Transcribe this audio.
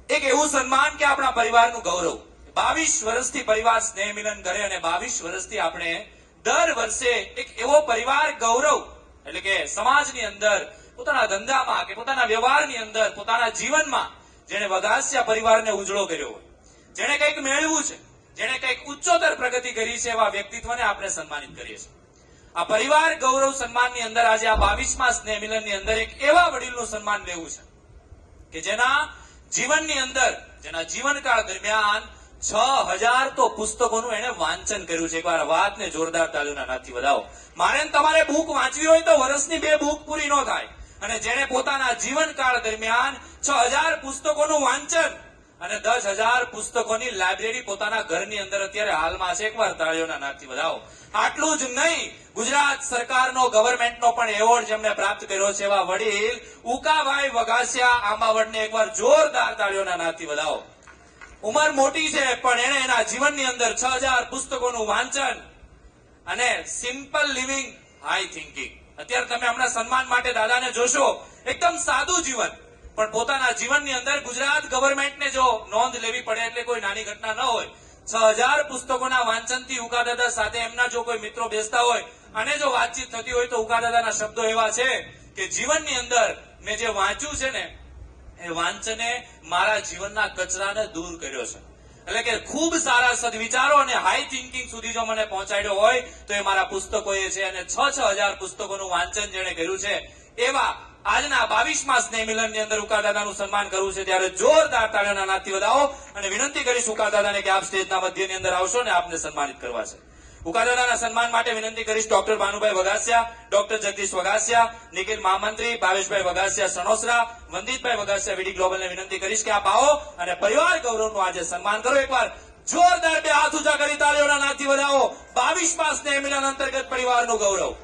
એક એવું સન્માન કે આપણા પરિવારનું ગૌરવ. 22 વર્ષથી પરિવાર સ્નેહ મિલન કરે અને 22 વર્ષથી આપણે દર વર્ષે એક એવો પરિવાર ગૌરવ એટલે કે સમાજની અંદર પોતાના ધંધામાં કે પોતાના વ્યવહારની અંદર પોતાના જીવનમાં જેને વગાસિયા પરિવારને ઉજળો કર્યો હોય, જેને કંઈક મેળવ્યું છે, જેને કંઈક ઉચ્ચતર પ્રગતિ કરી છે, એવા વ્યક્તિત્વને આપણે સન્માનિત કરીએ છીએ. આ પરિવાર ગૌરવ સન્માનની અંદર આજે આ 22મા સ્નેહ મિલનની અંદર એક એવા વડીલનું સન્માન લેવું છે કે જેના જીવનની અંદર જેના જીવનકાળ દરમિયાન 6000 તો પુસ્તકોનું એને વાંચન કર્યું છે. એકવાર વાતને જોરદાર તાળીઓના નાદથી વધાવો. મારે ને તમારે બુક વાંચવી હોય તો વર્ષની 2 બુક પૂરી ન થાય. અને જેણે પોતાના જીવનકાળ દરમિયાન 6000 પુસ્તકોનું વાંચન અને 10000 પુસ્તકોની લાઇબ્રેરી પોતાના ઘરની અંદર અત્યારે હાલમાં છે. એકવાર તાળીઓના નાદથી વધાવો. આટલું જ નહીં, ગુજરાત સરકારનો ગવર્મેન્ટનો પણ એવોર્ડ જેમને પ્રાપ્ત કર્યો છે એવા વડીલ ઉકાભાઈ વઘાસિયા આંબાવડને એકવાર જોરદાર તાળીઓના નાદથી વધાવો. ઉંમર મોટી છે પણ એને એના જીવનની અંદર 6000 પુસ્તકોનું વાંચન અને સિમ્પલ લિવિંગ હાઈ થિંકિંગ. અત્યારે તમે હમણાં સન્માન માટે દાદાને જોશો, એકદમ સાદું જીવન, પણ પોતાના જીવનની અંદર ગુજરાત ગવર્મેન્ટને જો નોંધ લેવી પડે એટલે કોઈ નાની ઘટના ન હોય. 6000 પુસ્તકોના વાંચનથી ઉકાદાદા સાથે એમના જો કોઈ મિત્રો બેસતા હોય અને જો વાતચીત થતી હોય તો ઉકાદાદાના શબ્દો એવા છે કે જીવનની અંદર મેં જે વાંચ્યું છે ને એ વાંચને મારા જીવનના કચરાને દૂર કર્યો છે. એટલે કે ખૂબ સારા સદવિચારો અને હાઈ થિંકિંગ સુધી જો મને પહોંચાડ્યો હોય તો એ મારા પુસ્તકોએ છે. અને 6000 પુસ્તકોનું વાંચન જેણે કર્યું છે એવા આજના 22મા સ્નેહ મિલનની અંદર ઉકાદાદાનું સન્માન કરવું છે. ત્યારે જોરદાર તાળીઓના નાદથી વધાવો અને વિનંતી કરીશ ઉકાદાદાને કે આપ સ્ટેજના મધ્યની અંદર આવશો ને આપને સન્માનિત કરવા છે. ઉકાદાદાના સન્માન માટે વિનંતી કરીશ ડોક્ટર ભાનુભાઈ વઘાસિયા, ડોક્ટર જગદીશ વઘાસિયા, નિખિલ મહામંત્રી ભાવેશભાઈ વઘાસિયા સણોસરા, વંદિતભાઈ વઘાસિયા વીડી ગ્લોબલને વિનંતી કરીશ કે આપ આવો અને પરિવાર ગૌરવનું આજે સન્માન કરો. એકવાર જોરદાર 2 હાથ ઊંચા કરી તાળીઓના નાદથી વધાવો. 22મા સ્નેહ મિલન અંતર્ગત પરિવારનું ગૌરવ.